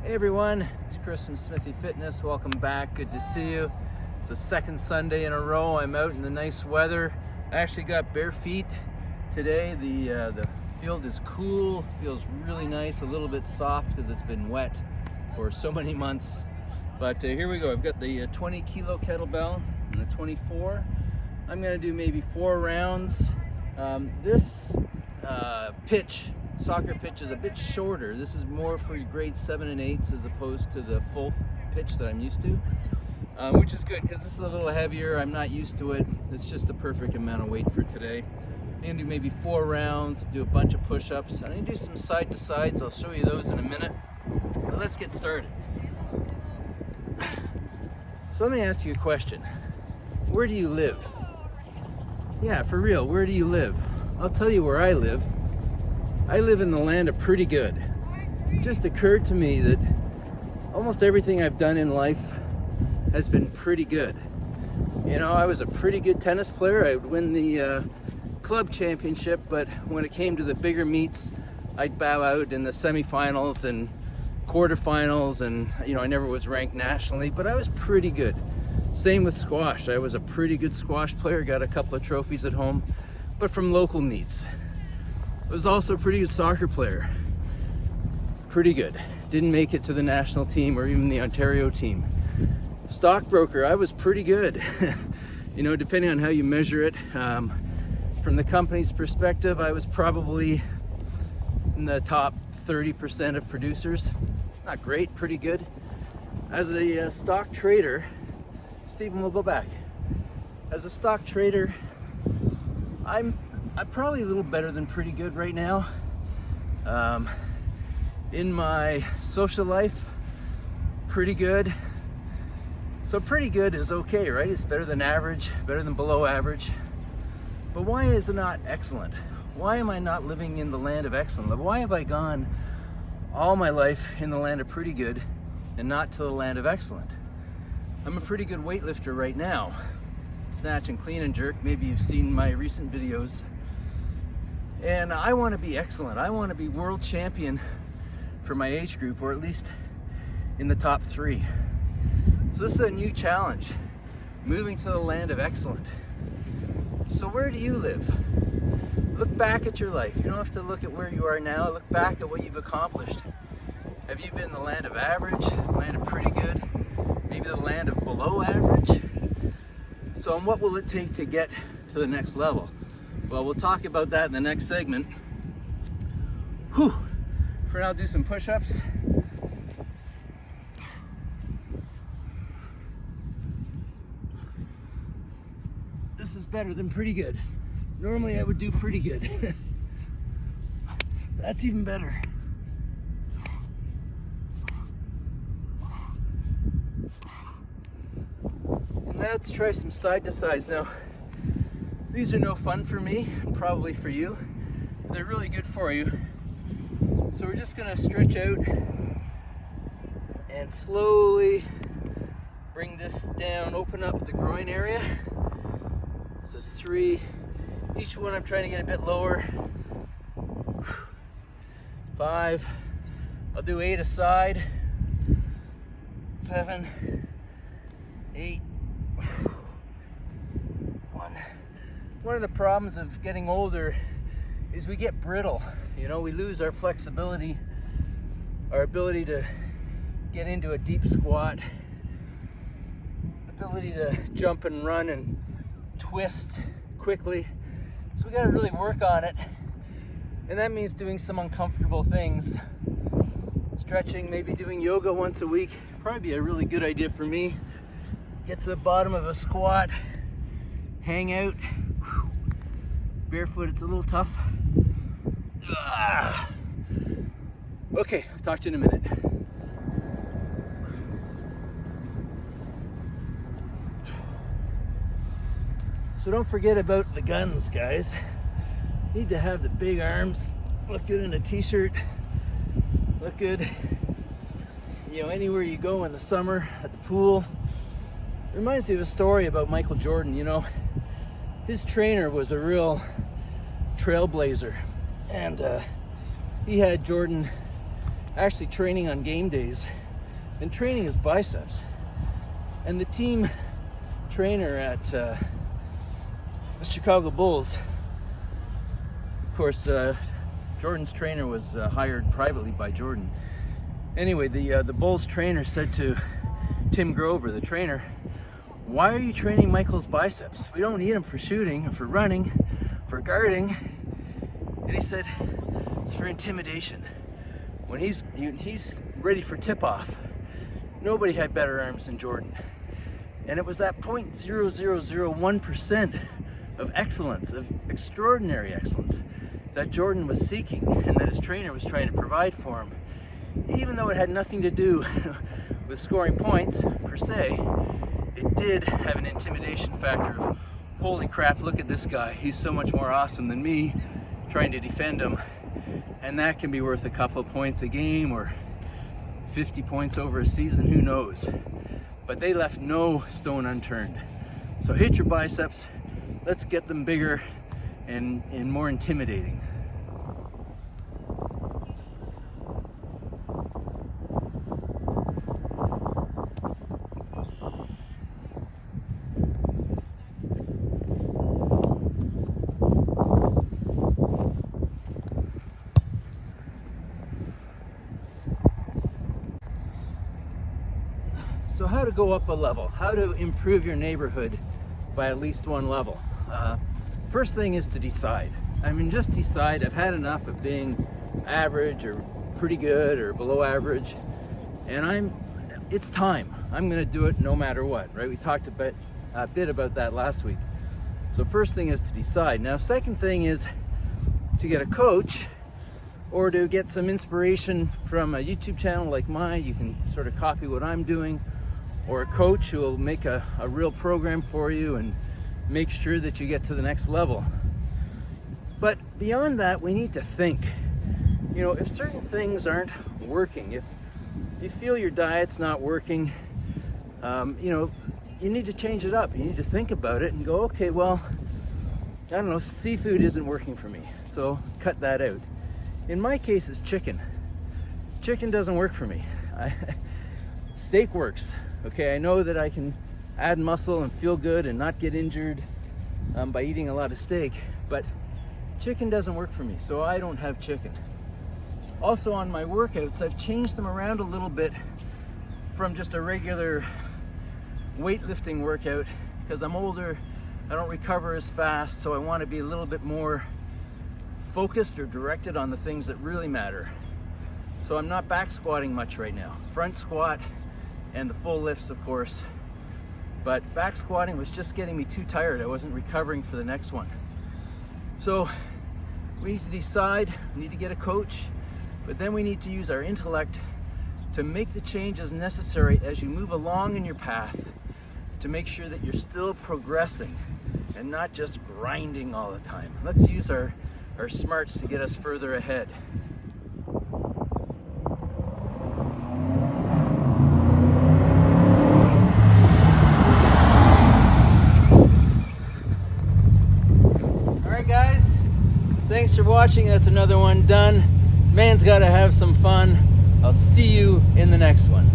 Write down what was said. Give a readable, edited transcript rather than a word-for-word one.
Hey everyone, it's Chris from Smithy Fitness. Welcome back, good to see you. It's the second Sunday in a row. I'm out in the nice weather. I actually got bare feet today. The field is cool, feels really nice, a little bit soft because it's been wet for so many months. But here we go. I've got the 20 kilo kettlebell and the 24. I'm gonna do maybe 4 rounds. This soccer pitch is a bit shorter. This is more for grade 7 and 8s as opposed to the full pitch that I'm used to, which is good because this is a little heavier. I'm not used to it. It's just the perfect amount of weight for today. I'm gonna do maybe 4 rounds, do a bunch of push-ups. I'm gonna do some side to sides. I'll show you those in a minute. But let's get started. So let me ask you a question. Where do you live? Yeah, for real, where do you live? I'll tell you where I live. I live in the land of pretty good. It just occurred to me that almost everything I've done in life has been pretty good. You know, I was a pretty good tennis player. I would win the club championship, but when it came to the bigger meets, I'd bow out in the semifinals and quarterfinals, and you know, I never was ranked nationally, but I was pretty good. Same with squash. I was a pretty good squash player, got a couple of trophies at home, but from local meets. I was also a pretty good soccer player. Pretty good. Didn't make it to the national team or even the Ontario team. Stockbroker, I was pretty good. You know, depending on how you measure it. From the company's perspective, I was probably in the top 30% of producers. Not great, pretty good. As a stock trader, Stephen will go back. As a stock trader, I'm probably a little better than pretty good right now. In my social life, pretty good. So pretty good is okay, right? It's better than average, better than below average. But why is it not excellent? Why am I not living in the land of excellent? Why have I gone all my life in the land of pretty good and not to the land of excellent? I'm a pretty good weightlifter right now. Snatch and clean and jerk. Maybe you've seen my recent videos. And I want to be excellent. I want to be world champion for my age group, or at least in the top 3. So this is a new challenge, moving to the land of excellent. So where do you live? Look back at your life. You don't have to look at where you are now. Look back at what you've accomplished. Have you been in the land of average, land of pretty good, maybe the land of below average? So what will it take to get to the next level? Well, we'll talk about that in the next segment. Whew. For now, I'll do some push-ups. This is better than pretty good. Normally I would do pretty good. That's even better. And let's try some side to sides now. These are no fun for me, probably for you. They're really good for you. So we're just gonna stretch out and slowly bring this down, open up the groin area. So it's 3. Each one I'm trying to get a bit lower. 5. I'll do 8 a side. 7, 8. One of the problems of getting older is we get brittle. You know, we lose our flexibility, our ability to get into a deep squat, ability to jump and run and twist quickly. So we gotta really work on it. And that means doing some uncomfortable things. Stretching, maybe doing yoga once a week. Probably be a really good idea for me. Get to the bottom of a squat, hang out. Barefoot, it's a little tough. Okay, talk to you in a minute. So don't forget about the guns, guys. Need to have the big arms, look good in a t-shirt, look good, you know, anywhere you go in the summer, at the pool. It reminds me of a story about Michael Jordan. You know, his trainer was a real trailblazer, and he had Jordan actually training on game days and training his biceps. And the team trainer at the Chicago Bulls, of course, Jordan's trainer was hired privately by Jordan. Anyway, the Bulls trainer said to Tim Grover, the trainer, "Why are you training Michael's biceps? We don't need him for shooting, or for running, for guarding." And he said, "It's for intimidation. When he's ready for tip-off, nobody had better arms than Jordan." And it was that 0.0001% of excellence, of extraordinary excellence, that Jordan was seeking and that his trainer was trying to provide for him. Even though it had nothing to do with scoring points per se, it did have an intimidation factor of, holy crap, look at this guy, he's so much more awesome than me, trying to defend him. And that can be worth a couple of points a game or 50 points over a season, who knows. But they left no stone unturned. So hit your biceps, let's get them bigger and more intimidating. So how to go up a level, how to improve your neighborhood by at least one level. First thing is to decide. I mean, just decide, I've had enough of being average or pretty good or below average, and it's time. I'm gonna do it no matter what, right? We talked a bit about that last week. So first thing is to decide. Now, second thing is to get a coach or to get some inspiration from a YouTube channel like mine. You can sort of copy what I'm doing, or a coach who will make a real program for you and make sure that you get to the next level. But beyond that, we need to think. You know, if certain things aren't working, if you feel your diet's not working, you know, you need to change it up. You need to think about it and go, okay, well, I don't know, seafood isn't working for me, so cut that out. In my case, it's chicken. Chicken doesn't work for me. Steak works. Okay, I know that I can add muscle and feel good and not get injured by eating a lot of steak, but chicken doesn't work for me, so I don't have chicken. Also, on my workouts, I've changed them around a little bit from just a regular weightlifting workout, because I'm older, I don't recover as fast, so I want to be a little bit more focused or directed on the things that really matter. So I'm not back squatting much right now. Front squat and the full lifts, of course, but back squatting was just getting me too tired. I wasn't recovering for the next one. So we need to decide, we need to get a coach, but then we need to use our intellect to make the changes necessary as you move along in your path to make sure that you're still progressing and not just grinding all the time. Let's use our smarts to get us further ahead. Thanks for watching. That's another one done. Man's got to have some fun. I'll see you in the next one.